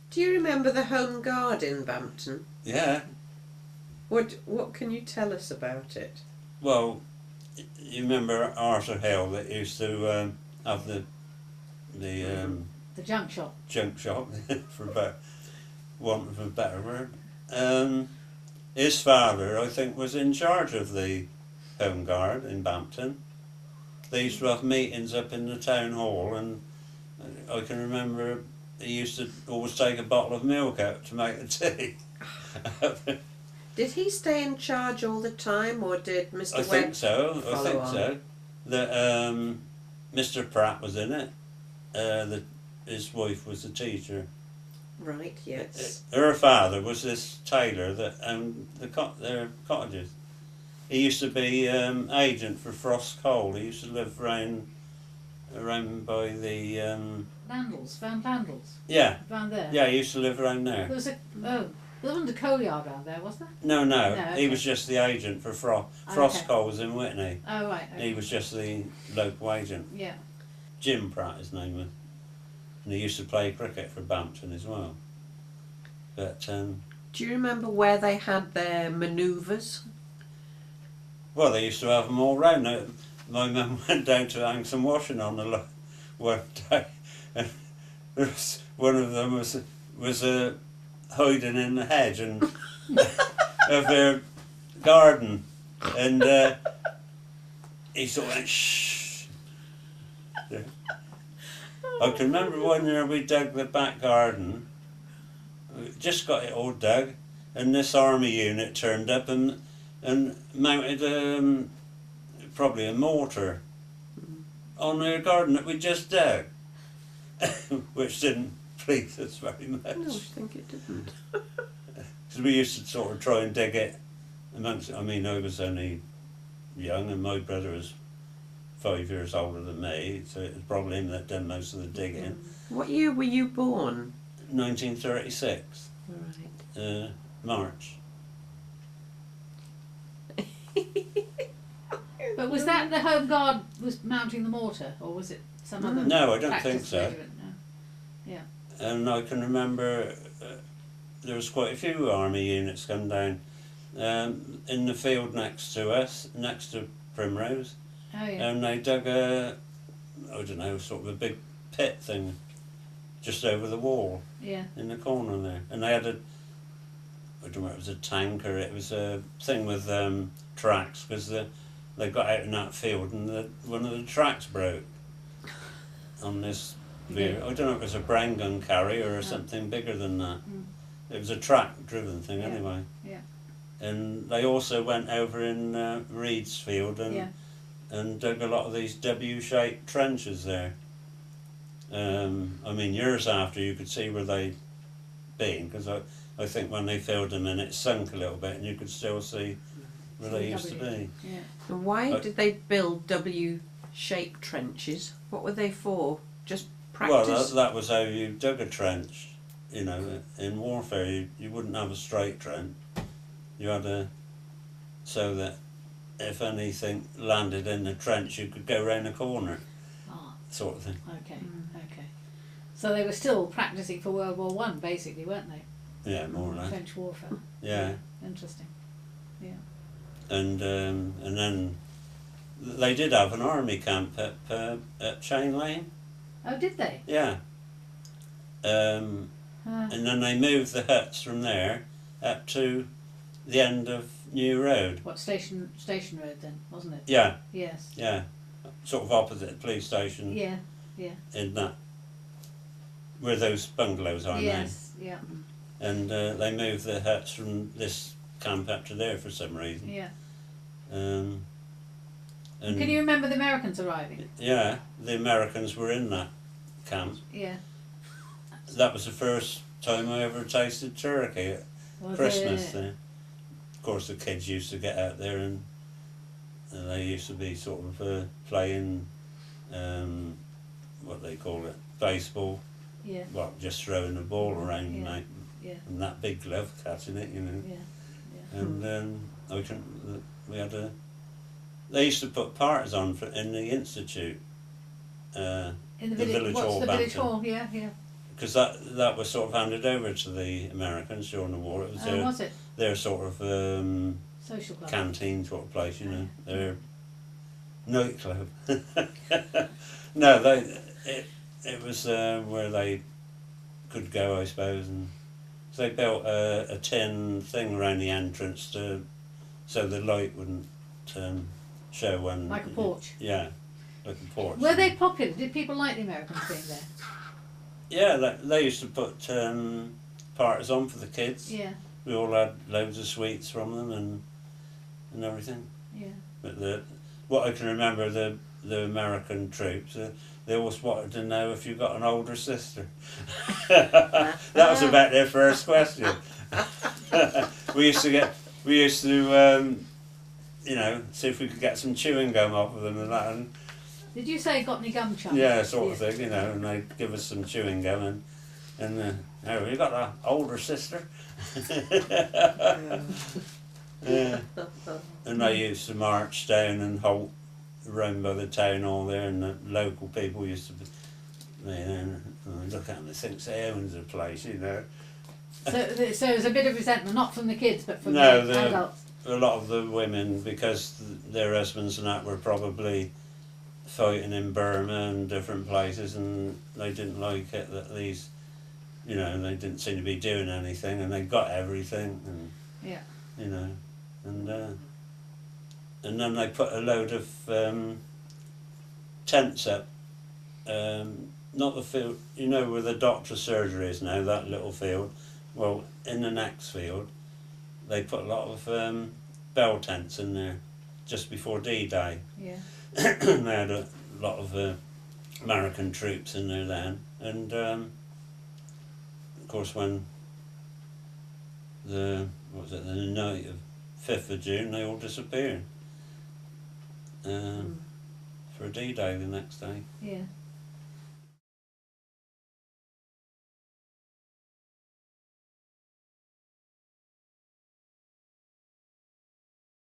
Do you remember the Home Guard in Bampton? Yeah. What can you tell us about it? Well, you remember Arthur Hill that used to have the junk shop. Junk shop, for want of a better word. His father, I think, was in charge of the Home Guard in Bampton. They used to have meetings up in the town hall, and I can remember he used to always take a bottle of milk out to make the tea. Did he stay in charge all the time, or did Mr. I think so. follow I think on? so. That Mr. Pratt was in it. His wife was a teacher. Right. Yes. Her father was this tailor that owned their cottages. He used to be agent for Frost Coal. He used to live around by the Van Landels. Yeah. Around there. Yeah, he used to live around there. There wasn't a coal yard around there, was there? No, okay. He was just the agent for Frost Coal was in Whitney. Oh right. Okay. He was just the local agent. Yeah. Jim Pratt, his name was, and he used to play cricket for Bampton as well. But do you remember where they had their manoeuvres? well, they used to have them all round. My mum went down to hang some washing on the one day, and one of them was hiding in the hedge and of their garden, and he sort of went shh. Yeah. I can remember one year we dug the back garden. We just got it all dug, and this army unit turned up and mounted probably a mortar on their garden that we just dug, which didn't please us very much. No, I think it didn't. Because we used to sort of try and dig it amongst. I mean, I was only young, and my brother was 5 years older than me, so it was probably him that done most of the digging. What year were you born? 1936, Right. March. But was that the Home Guard was mounting the mortar, or was it some other? No, I don't practice think so. regiment? No. Yeah. And I can remember there was quite a few army units come down in the field next to us, next to Primrose, Oh yeah. and they dug I don't know, sort of a big pit thing just over the wall Yeah. in the corner there. And they had I don't know if it was a tank or it was a thing with tracks, because they got out in that field and one of the tracks broke on this vehicle. I don't know if it was a brain gun carrier or something bigger than that. Mm. It was a track-driven thing Yeah. anyway. Yeah. And they also went over in Reed's field and dug a lot of these W-shaped trenches there. I mean, years after you could see where they'd been, because I think when they filled them in it sunk a little bit and you could still see where they used to be. Yeah. And why did they build W-shaped trenches? What were they for? Just practice? Well, that was how you dug a trench. You know, in warfare you wouldn't have a straight trench. You had so that if anything landed in the trench you could go round the corner, sort of thing. Okay. Okay. So they were still practicing for World War One, basically, weren't they? Yeah, more or less. French warfare. Yeah. Interesting. Yeah. And then they did have an army camp at Chain Lane. Oh, did they? Yeah. And then they moved the huts from there up to the end of New Road. What, Station Road then, wasn't it? Yeah, Yes. yeah. Sort of opposite the police station. Yeah. Yeah. In that, where those bungalows are Yes. Yeah. now. And they moved the huts from this camp up to there for some reason. Yeah. And Can you remember the Americans arriving? Yeah, the Americans were in that camp. Yeah. That was the first time I ever tasted turkey at Christmas there. Of course, the kids used to get out there and they used to be sort of playing, what they call it, baseball. Yeah. Well, just throwing the ball around Yeah. and that big glove catching it, you know. Yeah. Yeah. And they used to put parties on in the institute. In the the village hall, What's the village Bampton. hall? Yeah. Yeah. because that was sort of handed over to the Americans during the war. It was Oh, was it? their sort of Social club. canteen sort of place, you know, their nightclub. No, it was where they could go, I suppose, and so they built a tin thing around the entrance so the light wouldn't show when. Like a porch. Yeah, like a porch. Were they popular? Did people like the Americans being there? Yeah, they used to put parties on for the kids. Yeah. We all had loads of sweets from them and everything. Yeah. But what I can remember, the American troops, they always wanted to know if you got an older sister. That was about their first question. we used to you know, see if we could get some chewing gum off of them and that. And Did you say got any gum chums? yeah, sort of thing, you know, and they'd give us some chewing gum and oh, you got an older sister? Yeah. And they used to march down and halt round by the town hall there, and the local people used to be, you know, look at them, they think they owns the place, you know. So there's a bit of resentment, not from the kids, but from No, the adults. A lot of the women, because their husbands and that were probably fighting in Burma and different places, and they didn't like it that these, you know, they didn't seem to be doing anything, and they got everything, and Yeah. you know, and then they put a load of tents up, not the field, you know, where the doctor's surgery is now, that little field. Well, in the next field, they put a lot of bell tents in there just before D-Day. Yeah. They had a lot of American troops in there then, and of course when the night of 5th of June, they all disappeared for a D-Day the next day. Yeah.